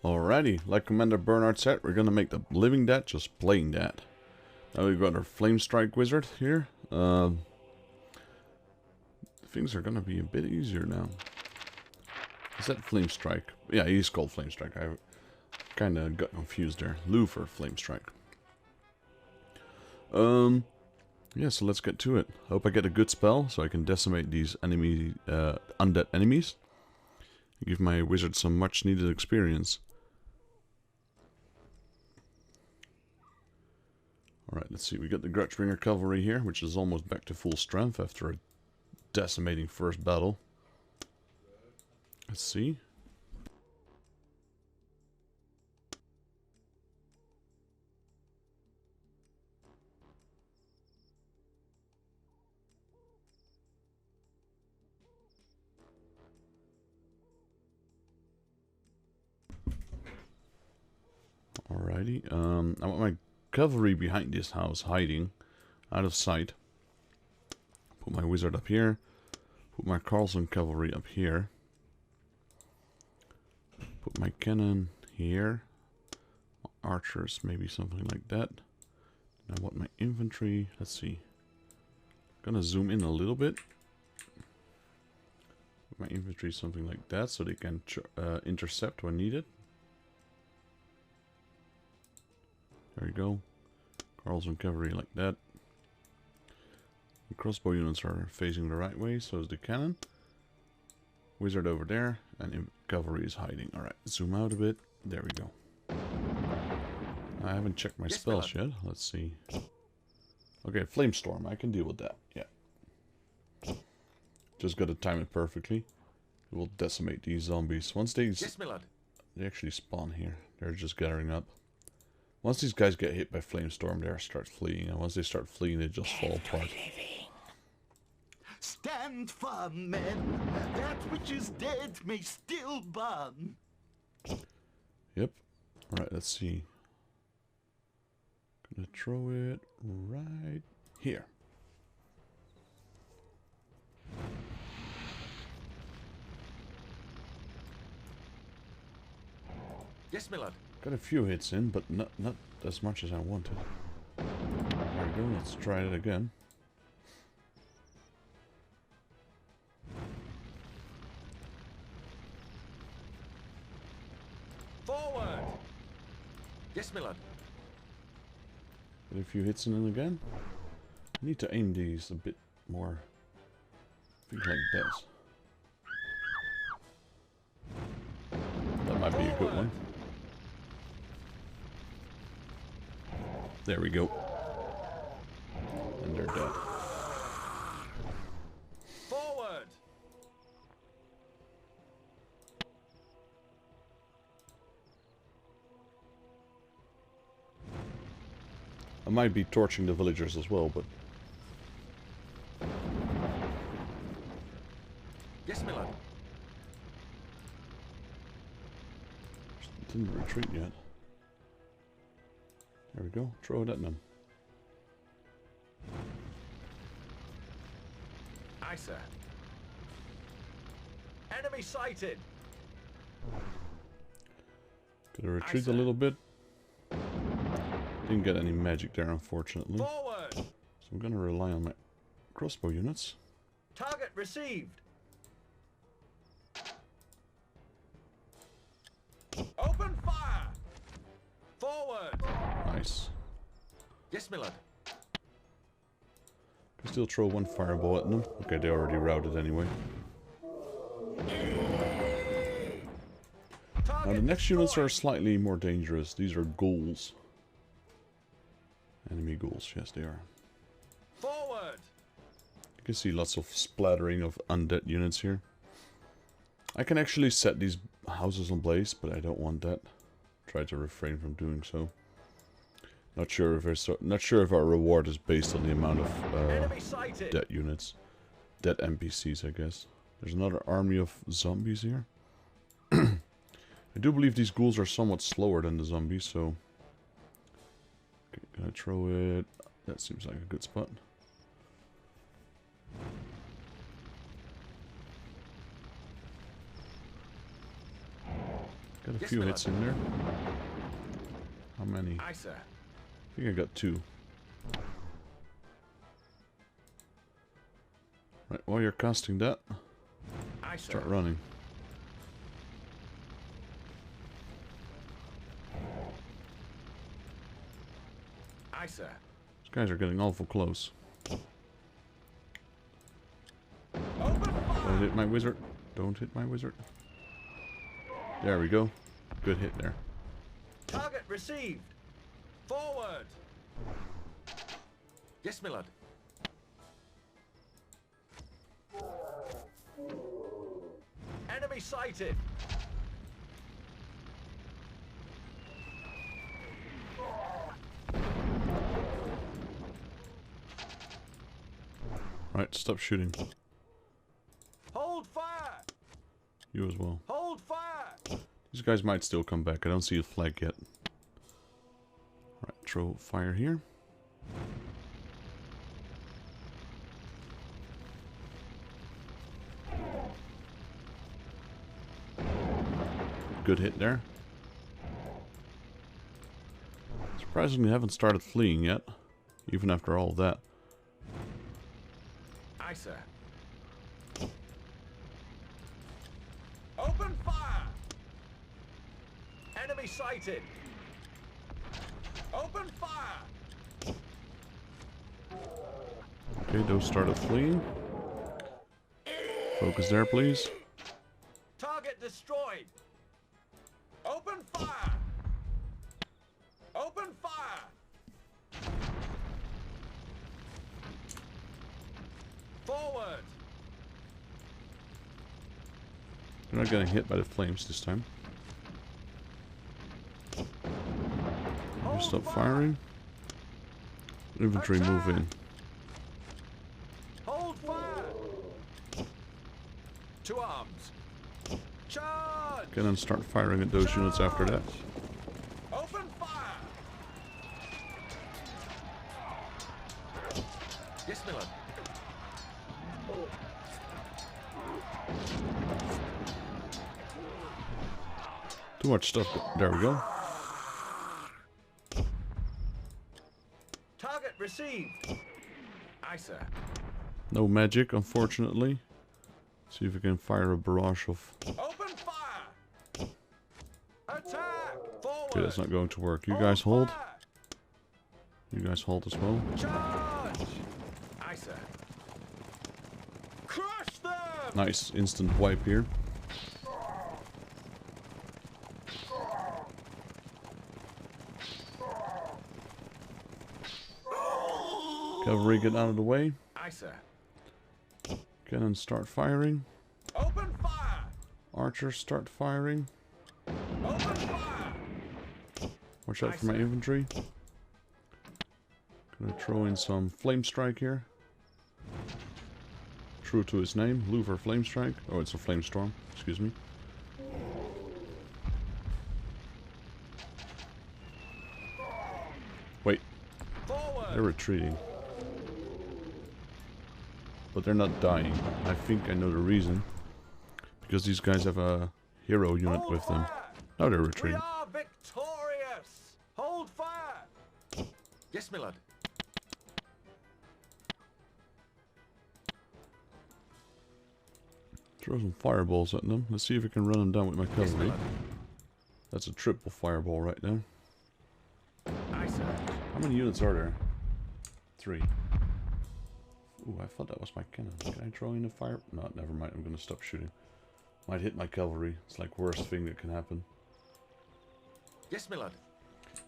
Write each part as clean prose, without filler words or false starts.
Alrighty, like Commander Bernard said, we're gonna make the living dead just plain dead. Now we've got our Flame Strike Wizard here. Things are gonna be a bit easier now. Is that Flame Strike? Yeah, he's called Flame Strike. I kinda got confused there. Lufer Flame Strike. Yeah, so let's get to it. Hope I get a good spell so I can decimate these enemy, undead enemies. Give my wizard some much needed experience. Alright, let's see. We got the Grudgebringer Cavalry here, which is almost back to full strength after a decimating first battle. Let's see. Alrighty, I want my cavalry behind this house, hiding, out of sight. Put my wizard up here. Put my Carlson cavalry up here. Put my cannon here. My archers, maybe something like that. And I want my infantry, let's see. Gonna zoom in a little bit. Put my infantry something like that, so they can intercept when needed. There we go. Carlson cavalry like that. The crossbow units are facing the right way, so is the cannon. Wizard over there, and cavalry is hiding. Alright, zoom out a bit. There we go. I haven't checked my spells yet. Let's see. Okay, Flamestorm. I can deal with that. Yeah. Just gotta time it perfectly. It will decimate these zombies. Once they actually spawn here. They're just gathering up. Once these guys get hit by Flamestorm, they start fleeing. And once they start fleeing, they just fall apart. Stand firm, men. That which is dead may still burn. Yep. Alright, let's see. Gonna throw it right here. Yes, my lord. Got a few hits in, but not as much as I wanted. There we go, let's try it again. Forward! Yes, my lord. Got a few hits in again. I need to aim these a bit more. I think like this. That might be a good one. There we go. And they're dead. Forward! I might be torching the villagers as well, but... Yes, my lord. Didn't retreat yet. There we go. Throw it at them. Aye, sir. Enemy sighted. Gotta retreat a little bit. Didn't get any magic there, unfortunately. Forward! So I'm gonna rely on my crossbow units. Target received. Open fire! Forward! Nice. Yes, my lord. Can still throw one fireball at them. Okay, they already routed anyway. Now the next units are slightly more dangerous. These are ghouls. Enemy ghouls, yes they are. Forward! You can see lots of splattering of undead units here. I can actually set these houses on blaze, but I don't want that. Try to refrain from doing so. Not sure if our reward is based on the amount of dead units, dead NPCs, I guess. There's another army of zombies here. I do believe these ghouls are somewhat slower than the zombies, so... Okay, gonna throw it... That seems like a good spot. Got a Yes, few my hits lord. in there. How many? Aye, sir. I think I got 2. Right, while you're casting that, Aye, sir. start running. Aye, sir. These guys are getting awful close. Open Don't fire! hit my wizard. Don't hit my wizard. There we go. Good hit there. Target received. Forward. Yes, my lord. Enemy sighted. Right, stop shooting. Hold fire. You as well. Hold fire. These guys might still come back. I don't see a flag yet. Right, throw fire here. Good hit there. Surprisingly, I haven't started fleeing yet, even after all that. Aye, sir. Open fire. Enemy sighted. Open fire. Okay, those started fleeing. Focus there, please. Target destroyed. Open fire. Open fire. Forward. They're not getting hit by the flames this time. Hold Stop fire. firing. Infantry move in. Hold fire. To arms. Charge. Can then start firing at those units after that. Open fire. Yes, my lord. Too much stuff. There we go. Target received. Aye, sir. No magic, unfortunately. See if we can fire a barrage of... Open fire. Attack. Forward. Okay, that's not going to work. You guys hold. fire. You guys hold as well. Charge. Aye, sir. Crush them. Nice. Instant wipe here. Cavalry, get out of the way. Aye, sir. Cannon, start firing. Open fire. Archers, start firing. Open fire. Watch out Aye, for my sir. infantry. Gonna throw in some flame strike here. True to his name, Louver Flame Strike. Oh, it's a flame storm. Excuse me. Wait, Forward. they're retreating. But they're not dying. I think I know the reason. Because these guys have a hero unit Hold with them. fire. Now they're We retreating. are victorious. Hold fire. Yes, my lord. Throw some fireballs at them. Let's see if we can run them down with my Yes, my cavalry. lord. That's a triple fireball right now. Aye, sir. How many units are there? 3. Ooh, I thought that was my cannon. Can I throw in a fire? No, never mind. I'm gonna stop shooting. Might hit my cavalry. It's like worst thing that can happen. Yes, my lord.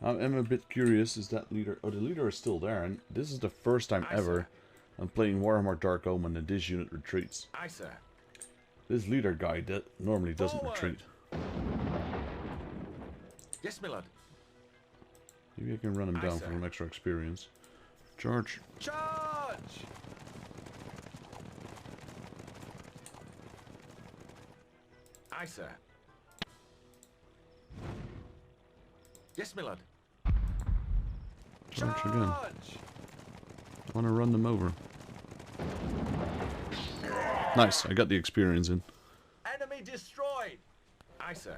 I'm a bit curious. Is that leader? Oh, the leader is still there. And this is the first time Aye, ever sir. I'm playing Warhammer Dark Omen and this unit retreats. Aye, sir. This leader guy that normally doesn't Forward. retreat. Yes, my lord. Maybe I can run him Aye, down sir. for some extra experience. Charge. Charge. Aye, sir. Yes, my lord. Charge again. Charge. I want to run them over. Nice, I got the experience in. Enemy destroyed. Aye, sir.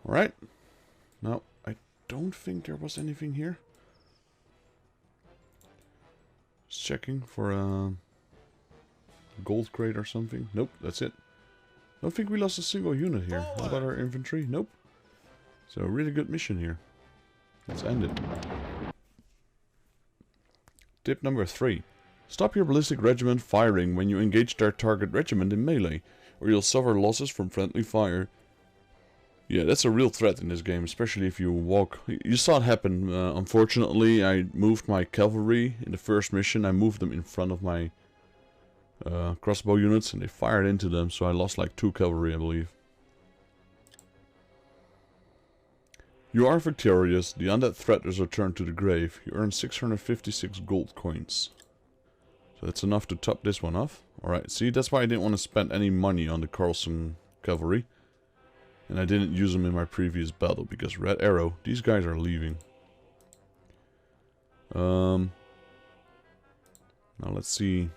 Alright. Now, I don't think there was anything here. Just checking for a gold crate or something. Nope, that's it. Don't think we lost a single unit here. How about our infantry? Nope. So, a really good mission here. Let's end it. Tip number 3. Stop your ballistic regiment firing when you engage their target regiment in melee, or you'll suffer losses from friendly fire. Yeah, that's a real threat in this game, especially if you walk. You saw it happen. Unfortunately, I moved my cavalry in the first mission. I moved them in front of my crossbow units, and they fired into them, so I lost like 2 cavalry, I believe. You are victorious. The undead threat is returned to the grave. You earn 656 gold coins. So that's enough to top this one off. Alright, see, that's why I didn't want to spend any money on the Carlson cavalry. And I didn't use them in my previous battle, because Red Arrow, these guys are leaving. Now let's see.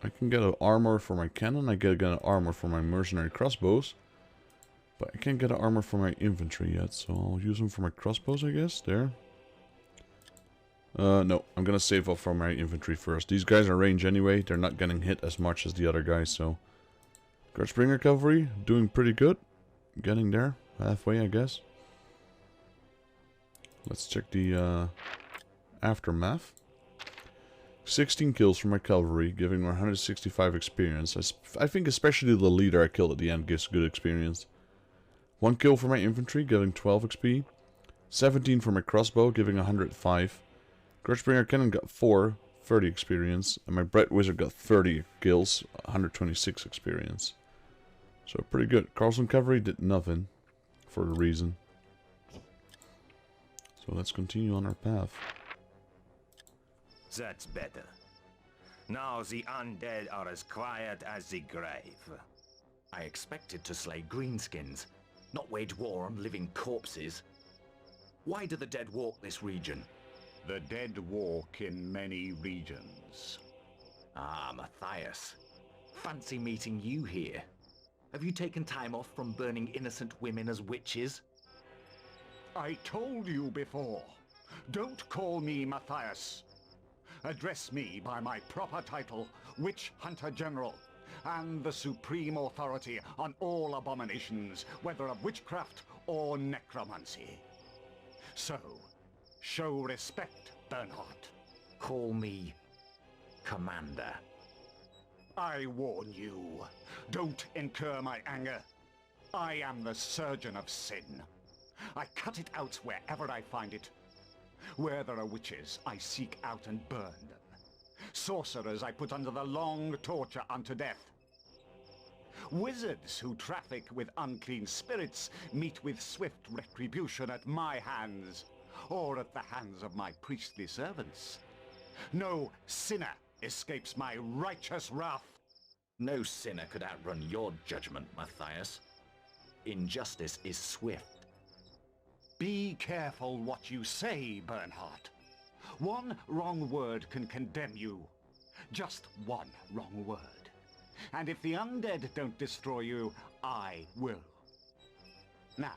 I can get an armor for my cannon, I can get an armor for my mercenary crossbows. But I can't get an armor for my infantry yet, so I'll use them for my crossbows, I guess. There. No, I'm gonna save up for my infantry first. These guys are range anyway, they're not getting hit as much as the other guys, so... Guardsbringer cavalry, doing pretty good. Getting there, halfway, I guess. Let's check the aftermath. 16 kills for my cavalry, giving 165 experience. I think especially the leader I killed at the end gives good experience. 1 kill for my infantry, giving 12 XP. 17 for my crossbow, giving 105. Guardsbringer cannon got 4, 30 experience. And my Bright Wizard got 30 kills, 126 experience. So pretty good. Carlson cavalry did nothing, for a reason. So let's continue on our path. That's better. Now the undead are as quiet as the grave. I expected to slay greenskins, not wage war on living corpses. Why do the dead walk this region? The dead walk in many regions. Ah, Matthias. Fancy meeting you here. Have you taken time off from burning innocent women as witches? I told you before. Don't call me Matthias. Address me by my proper title, Witch Hunter General, and the supreme authority on all abominations, whether of witchcraft or necromancy. So, show respect, Bernhard. Call me Commander. I warn you, don't incur my anger. I am the surgeon of sin. I cut it out wherever I find it. Where there are witches, I seek out and burn them. Sorcerers I put under the long torture unto death. Wizards who traffic with unclean spirits meet with swift retribution at my hands, or at the hands of my priestly servants. No sinner escapes my righteous wrath. No sinner could outrun your judgment, Matthias. Injustice is swift. Be careful what you say, Bernhard. One wrong word can condemn you. Just one wrong word. And if the undead don't destroy you, I will. Now,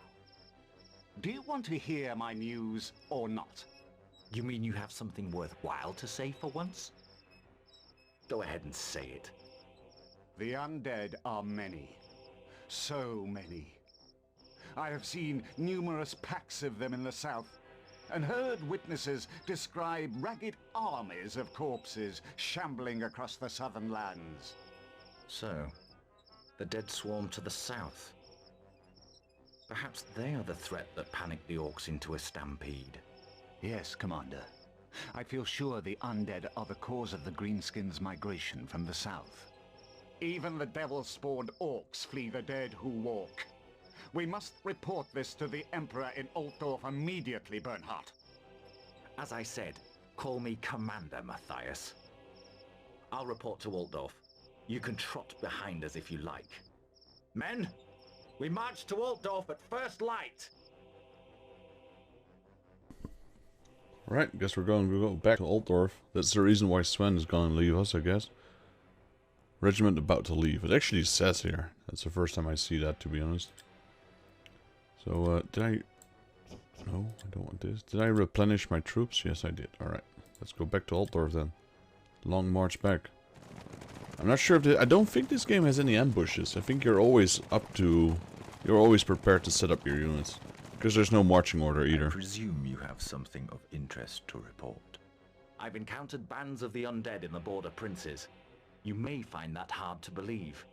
do you want to hear my news or not? You mean you have something worthwhile to say for once? Go ahead and say it. The undead are many. So many. I have seen numerous packs of them in the south, and heard witnesses describe ragged armies of corpses shambling across the southern lands. So, the dead swarm to the south. Perhaps they are the threat that panicked the orcs into a stampede. Yes, Commander. I feel sure the undead are the cause of the Greenskins' migration from the south. Even the devil-spawned orcs flee the dead who walk. We must report this to the Emperor in Altdorf immediately, Bernhard. As I said, call me Commander, Matthias. I'll report to Altdorf. You can trot behind us if you like. Men, we march to Altdorf at first light! Right, guess we're going to go back to Altdorf. That's the reason why Sven is going to leave us, I guess. Regiment about to leave. It actually says here. That's the first time I see that, to be honest. So, did I... No, I don't want this. Did I replenish my troops? Yes, I did. Alright. Let's go back to Altdorf then. Long march back. I'm not sure if... I don't think this game has any ambushes. I think you're always up to... You're always prepared to set up your units. Because there's no marching order either. I presume you have something of interest to report. I've encountered bands of the undead in the border princes. You may find that hard to believe.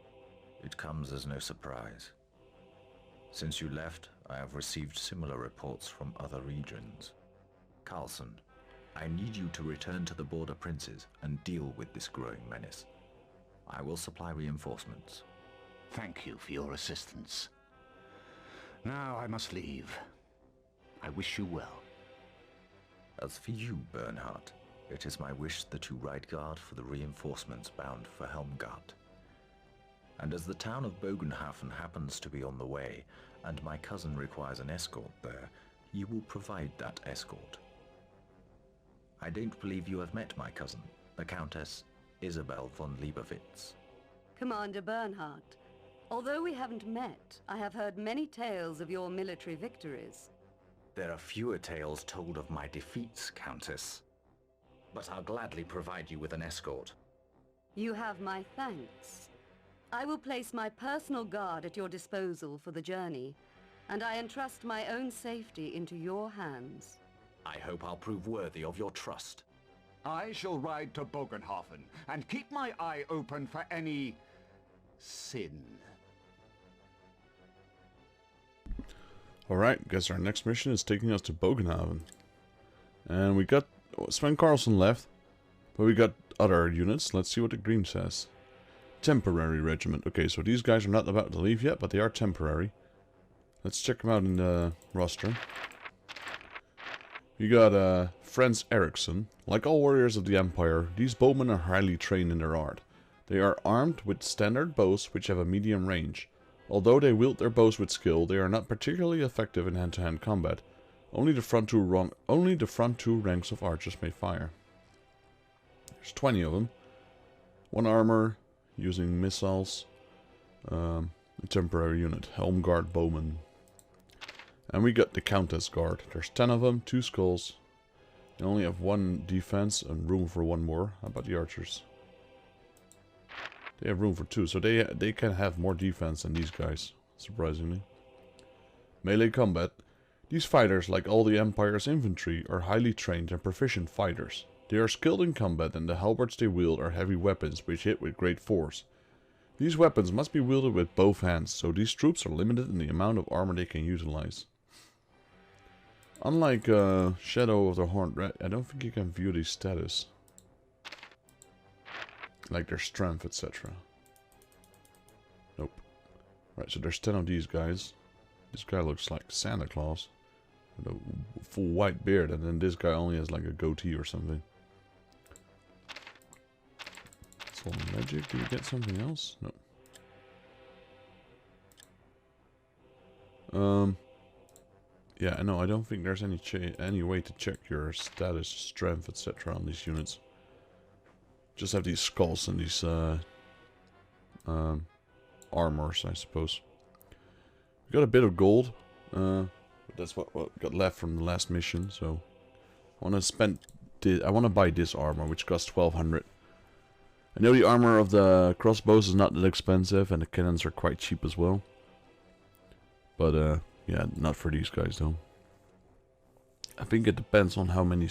It comes as no surprise. Since you left, I have received similar reports from other regions. Carlson, I need you to return to the border princes and deal with this growing menace. I will supply reinforcements. Thank you for your assistance. Now I must leave. I wish you well. As for you, Bernhardt, it is my wish that you ride guard for the reinforcements bound for Helmgart. And as the town of Bogenhafen happens to be on the way, and my cousin requires an escort there, you will provide that escort. I don't believe you have met my cousin, the Countess Isabel von Liebowitz. Commander Bernhardt, although we haven't met, I have heard many tales of your military victories. There are fewer tales told of my defeats, Countess. But I'll gladly provide you with an escort. You have my thanks. I will place my personal guard at your disposal for the journey, and I entrust my own safety into your hands. I hope I'll prove worthy of your trust. I shall ride to Bogenhafen and keep my eye open for any... sin. Alright, guess our next mission is taking us to Bogenhaven. And we got... Sven Carlson left, but we got other units. Let's see what the green says. Temporary regiment. Okay, so these guys are not about to leave yet, but they are temporary. Let's check them out in the roster. You got Franz Eriksson. Like all warriors of the Empire, these bowmen are highly trained in their art. They are armed with standard bows which have a medium range. Although they wield their bows with skill, they are not particularly effective in hand-to-hand combat. Only the front two ranks of archers may fire. There's 20 of them. One armor, using missiles. A temporary unit, Helmgard Bowman. And we got the Countess Guard. There's 10 of them, 2 skulls. They only have 1 defense and room for 1 more. How about the archers? They have room for 2, so they can have more defense than these guys, surprisingly. Melee combat. These fighters, like all the Empire's infantry, are highly trained and proficient fighters. They are skilled in combat, and the halberds they wield are heavy weapons which hit with great force. These weapons must be wielded with both hands, so these troops are limited in the amount of armor they can utilize. Unlike Shadow of the Horned Red, I don't think you can view these status. Like their strength, etc. Nope. Right, so there's 10 of these guys. This guy looks like Santa Claus. With a full white beard, and then this guy only has like a goatee or something. Soul magic, do we get something else? No. Yeah, no, I don't think there's any way to check your status, strength, etc. on these units. Just have these skulls and these armors, I suppose. We got a bit of gold. But that's what got left from the last mission. So I want to buy this armor, which costs 1200. I know the armor of the crossbows is not that expensive, and the cannons are quite cheap as well. But yeah, not for these guys though. I think it depends on how many.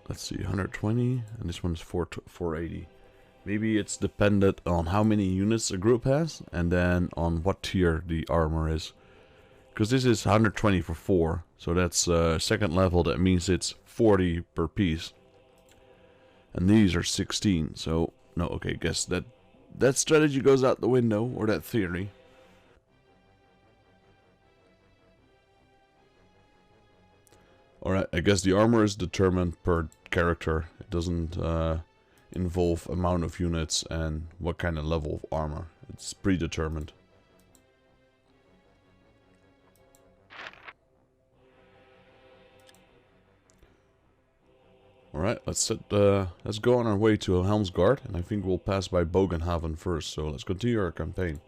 Let's see, 120, and this one's 480. Maybe it's dependent on how many units a group has, and then on what tier the armor is. Because this is 120 for 4, so that's second level, that means it's 40 per piece. And these are 16, so, no, okay, guess that strategy goes out the window, or that theory. Alright, I guess the armor is determined per character. It doesn't involve amount of units and what kind of level of armor. It's predetermined. Alright, let's go on our way to Helmsgard, and I think we'll pass by Bogenhaven first, so let's continue our campaign.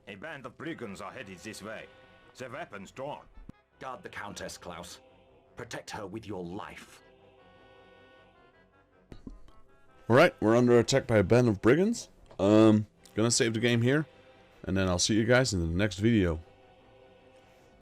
A band of brigands are headed this way. Their weapons drawn. Guard the Countess, Klaus. Protect her with your life. Alright, we're under attack by a band of brigands. Gonna save the game here, and then I'll see you guys in the next video.